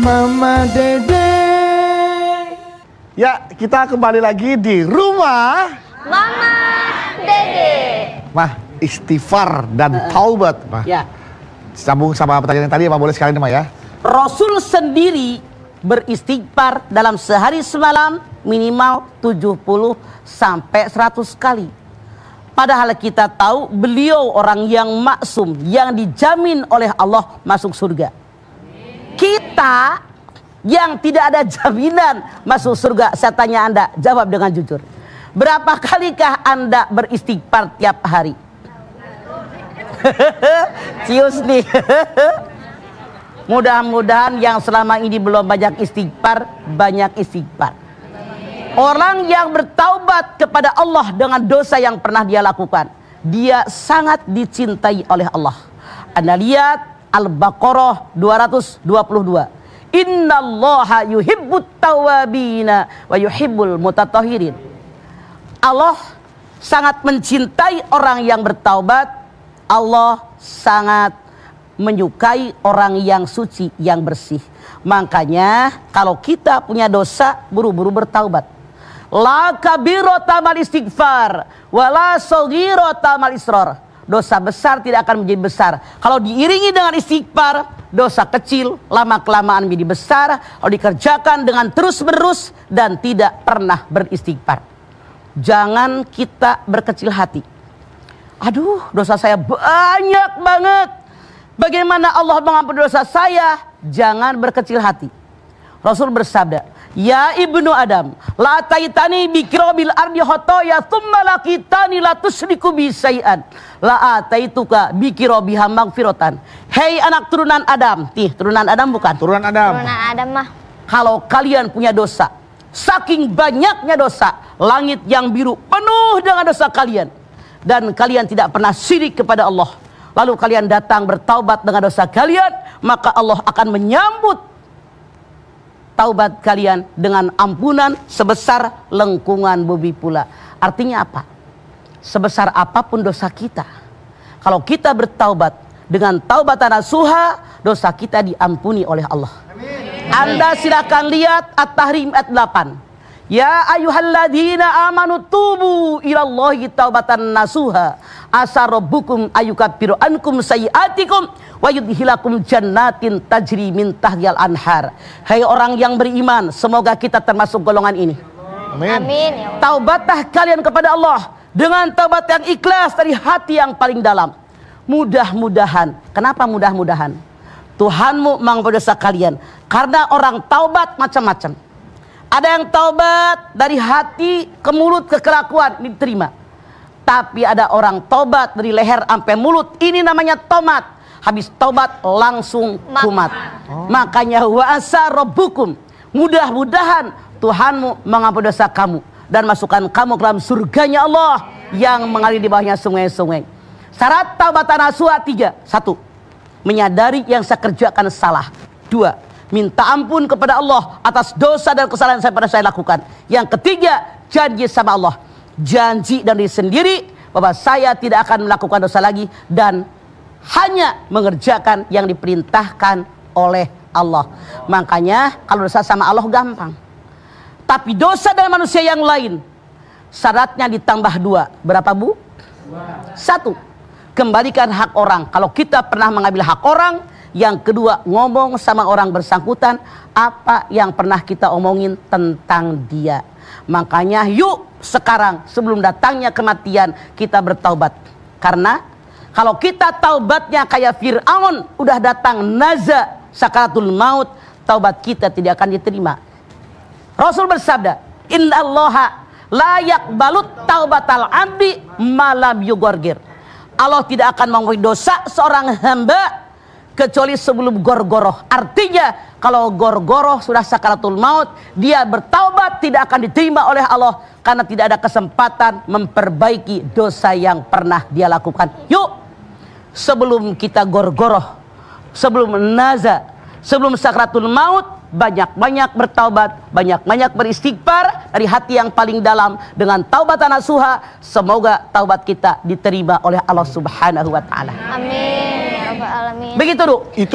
Mama Dede. Ya, kita kembali lagi di rumah Mama Dede. Mah, istighfar dan taubat, Mah. Ya. Sambung sama pertanyaan yang tadi, Mah, boleh sekali nih, Mah, ya. Rasul sendiri beristighfar dalam sehari semalam minimal 70 sampai 100 kali. Padahal kita tahu beliau orang yang maksum, yang dijamin oleh Allah masuk surga. Kita yang tidak ada jaminan masuk surga, saya tanya Anda, jawab dengan jujur. Berapa kalikah Anda beristighfar tiap hari? Cius nih. Mudah-mudahan yang selama ini belum banyak istighfar, banyak istighfar. Orang yang bertaubat kepada Allah dengan dosa yang pernah dia lakukan, dia sangat dicintai oleh Allah. Anda lihat Al-Baqarah 222. Innallaha yuhibbut tawabina wa yuhibbul mutatahhirin. Allah sangat mencintai orang yang bertaubat. Allah sangat menyukai orang yang suci, yang bersih. Makanya kalau kita punya dosa, buru-buru bertaubat. La kabirota mal istighfar wala saghirota mal israr. Dosa besar tidak akan menjadi besar kalau diiringi dengan istighfar. Dosa kecil lama-kelamaan menjadi besar kalau dikerjakan dengan terus-menerus dan tidak pernah beristighfar. Jangan kita berkecil hati. Aduh, dosa saya banyak banget. Bagaimana Allah mengampuni dosa saya? Jangan berkecil hati. Rasul bersabda, ya ibnu Adam, la taitani bikrobil ardi khotoya thumma lakitani la tusriku bisai'an la ataituka bikirobiha magfirotan. Hei anak turunan Adam. Turunan Adam bukan? Turunan Adam. Turunan Adam mah. Kalau kalian punya dosa, saking banyaknya dosa, langit yang biru penuh dengan dosa kalian, dan kalian tidak pernah syirik kepada Allah, lalu kalian datang bertaubat dengan dosa kalian, maka Allah akan menyambut taubat kalian dengan ampunan sebesar lengkungan bumi pula. Artinya apa? Sebesar apapun dosa kita, kalau kita bertaubat dengan taubatan nasuha, dosa kita diampuni oleh Allah. Amin. Anda silakan lihat At-Tahrim ayat 8. Ya ayyuhalladzina amanu tubu ilallahi taubatan nasuha asa rabbukum ayyukaffiru ankum sayyi'atikum wa yudkhilakum jannatin tajri min tahtihal anhar. Hai orang yang beriman, semoga kita termasuk golongan ini. Amin. Amin. Ya Allah. Taubatlah kalian kepada Allah dengan taubat yang ikhlas dari hati yang paling dalam. Mudah-mudahan. Kenapa mudah-mudahan? Tuhanmu mengampuni dosa kalian. Karena orang taubat macam-macam. Ada yang taubat dari hati ke mulut ke kelakuan, diterima. Tapi ada orang taubat dari leher sampai mulut, ini namanya tomat. Habis taubat langsung kumat. Makanya wa asa rabbukum, mudah-mudahan Tuhanmu mengampuni dosa kamu dan masukkan kamu ke dalam surganya Allah yang mengalir di bawahnya sungai-sungai. Syarat taubatan nasuha 3. 1. Menyadari yang saya kerjakan salah. 2. Minta ampun kepada Allah atas dosa dan kesalahan yang pernah saya lakukan. Yang ketiga, janji sama Allah. Janji dari sendiri bahwa saya tidak akan melakukan dosa lagi dan hanya mengerjakan yang diperintahkan oleh Allah. Makanya kalau dosa sama Allah gampang. Tapi dosa dengan manusia yang lain, syaratnya ditambah 2. Berapa, Bu? 1. Kembalikan hak orang. Kalau kita pernah mengambil hak orang. Yang kedua, ngomong sama orang bersangkutan apa yang pernah kita omongin tentang dia. Makanya yuk sekarang sebelum datangnya kematian kita bertaubat. Karena kalau kita taubatnya kayak Fir'aun, udah datang naza sakaratul maut, taubat kita tidak akan diterima. Rasul bersabda, innallaha la yaqbalut taubatal abdi malam yugorgir. Allah tidak akan mengampuni dosa seorang hamba kecuali sebelum gorgoroh. Artinya kalau gorgoroh sudah sakaratul maut, dia bertaubat tidak akan diterima oleh Allah karena tidak ada kesempatan memperbaiki dosa yang pernah dia lakukan. Yuk, sebelum kita gorgoroh, sebelum naza, sebelum sakaratul maut, banyak-banyak bertaubat, banyak-banyak beristighfar dari hati yang paling dalam dengan taubatan nasuha. Semoga taubat kita diterima oleh Allah Subhanahu wa taala. Amin. Ya Rabbal Alamin. Begitu, Du. Itu